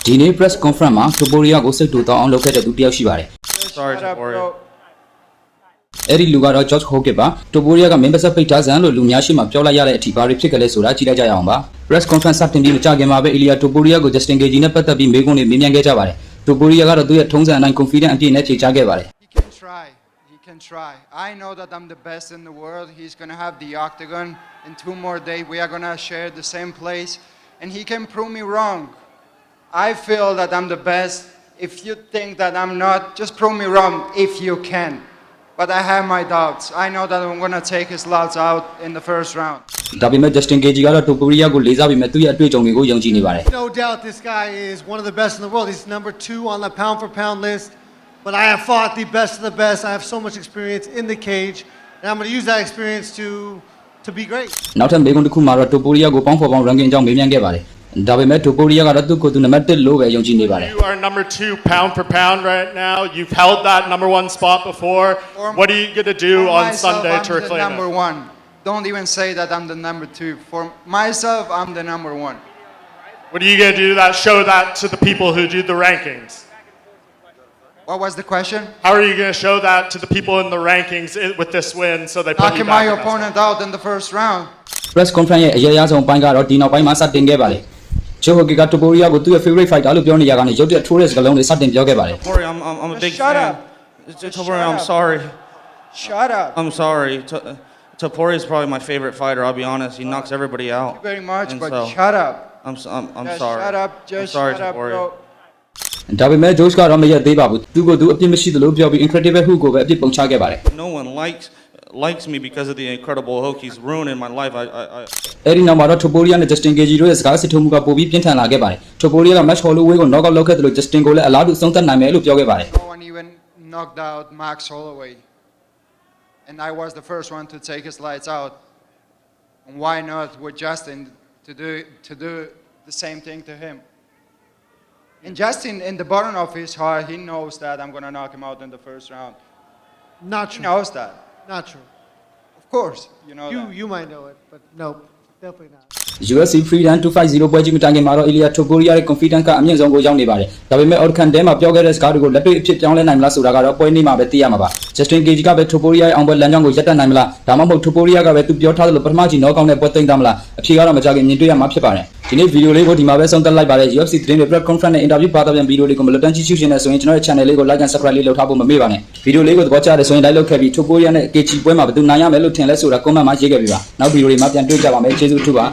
ဒီနေ့ press conference မှာ Topuria ကိုစိတ်တူတောင်းအောင်လုပ်ခဲ့တဲ့သူတယောက်ရှိပါတယ် Sorry, Topuria. အဲ့ဒီလူကတော့ George Hockett ပါ Topuria က membership ပိတ်ထားစံလို့လူများရှိမှပြောလိုက်ရတဲ့အထိဘာတွေဖြစ်ကြလဲဆိုတာကြည့်လိုက်ကြရအောင်ပါ press conference စတင်ပြီးမကြခင်မှာပဲ Ilya Topuria ကို Justin Gagey နဲ့ပတ်သက်ပြီးမေးခွန်းတွေမေးမြန်းခဲ့ကြပါတယ် Topuria ကတော့သူ့ရဲ့ထုံးစံအတိုင်း confident အပြည့်နဲ့ဖြေချခဲ့ပါတယ် He can try. I know that I'm the best in the world. He's going to have the octagon in 2 more days. We are going to share the same place. And he can prove me wrong. I feel that I'm the best. If you think that I'm not, just prove me wrong if you can. But I have my doubts. I know that I'm going to take his lots out in the first round. ဒါပေမဲ့ Justin Gagey ကတော့ Topuria ကိုလေးစားပြီးမဲ့သူ့ရဲ့အတွေ့အကြုံတွေကိုယုံကြည်နေပါတယ် No doubt this guy is one of the best in the world. He's number 2 on the pound for pound list. But I have fought the best of the best. I have so much experience in the cage. And I'm going to use that experience to be great. နောက်ထပ်မေးခွန်းတစ်ခုမှာတော့ Topuria ကိုပေါင်းဖော်ပေါင်း ranking အကြောင်းမေးမြန်းခဲ့ပါတယ်ဒါပေမဲ့ Topuria ကတော့သူ့ကိုယ်သူနံပါတ်1လို့ပဲယုံကြည်နေပါတယ် You are number 2 pound for pound right now. You've held that number 1 spot before. What are you going to do on Sunday to reclaim it? Number 1. Don't even say that I'm the number 2. For myself, I'm the number 1. What are you going to do show that to the people who do the rankings? What was the question? How are you going to show that to the people in the rankings with this win so they put you Knocking back my in that opponent out in the first round. press conference ရဲ့အရေးအရားဆုံးပိုင်းကတော့ဒီနောက်ပိုင်းမှာစတင်ခဲ့ပါလေ Joe Hockett က Topuria ကိုသူ့ရဲ့ favorite fighter လို့ပြောနေရကနေရုပ်တရက်ထိုးတဲ့စကားလုံးတွေစတင်ပြောခဲ့ပါတယ် Topuria, I'm a big Shut fan. up. Topuria, I'm Shut up. sorry. Shut up. I'm sorry. Topuria is probably my favorite fighter. I'll be honest. He knocks everybody out. Thank you very much, And but so, shut up. I'm Just sorry. shut up. I'm Just sorry, shut up, Topuria. bro. ဒါပေမဲ့ George ကတော့မရက်သေးပါဘူးသူကိုသူအပြစ်မရှိသလိုပြောပြီး incredible hook ကိုပဲအပြစ်ပုံချခဲ့ပါတယ် No one likes me because of the incredible hook. He's ruining my life. I အဲ့ဒီနောက်မှာတော့ Topuria နဲ့ Justin Gagey တို့ရဲ့စကားစစ်ထိုးမှုကပိုပြီးပြင်းထန်လာခဲ့ပါတယ် Topuria က match Holloway ကို knock out လုပ်ခဲ့တယ်လို့ Justin ကိုလည်းအလားတူဆုံးသက်နိုင်မယ်လို့ပြောခဲ့ပါတယ် No one even knocked out Max Holloway. And I was the first one to take his lights out. And why not with Justin to do the same thing to him? And Justin, in the bottom of his heart, he knows that I'm going to knock him out in the first round. Not He true. knows that. Not true. Of course, you know that. You might know it, but nope, definitely not. UFC Freedom 250ပွဲကြီးမတိုင်ခင်မှာတော့ Ilya Topuria ရဲ့ confidence ကအမြင့်ဆုံးကိုရောက်နေပါတယ်ဒါပေမဲ့ outcome ထဲမှာပြောခဲ့တဲ့စကားတွေကိုလက်တွေ့အဖြစ်ပြောင်းလဲနိုင်မလားဆိုတာကတော့ပွဲနေ့မှာပဲသိရမှာပါ Justin Gagey ကပဲ Topuria ရဲ့အောင်ပွဲလမ်းကြောင်းကိုရပ်တန့်နိုင်မလားဒါမှမဟုတ် Topuria ကပဲသူပြောထားသလိုပထမကြီး knock out နဲ့ပွဲသိမ်းသားမလားအဖြေကတော့မကြခင်မြင်တွေ့ရမှာဖြစ်ပါတယ်ဒီနေ့ဗီဒီယိုလေးကိုဒီမှာပဲဆုံးသက်လိုက်ပါတယ် UFC သတင်းတွေ press conference နဲ့ interview ပါတာပြန်ဗီဒီယိုလေးကိုမလွတ်တမ်းကြည့်ရှုရှင်နဲ့ဆိုရင်ကျွန်တော်ရဲ့ channel လေးကို like and subscribe လေးလုပ်ထားဖို့မမေ့ပါနဲ့ဗီဒီယိုလေးကိုသဘောကျတယ်ဆိုရင် like လုပ်ခဲ့ပြီး Topuria နဲ့ Gagey ပွဲမှာဘယ်သူနိုင်ရမယ်လို့ထင်လဲဆိုတာ comment မှာရေးခဲ့ပေးပါနောက်ဗီဒီယိုတွေမှာပြန်တွေ့ကြပါမယ်ကျေးဇူးအထူးပါ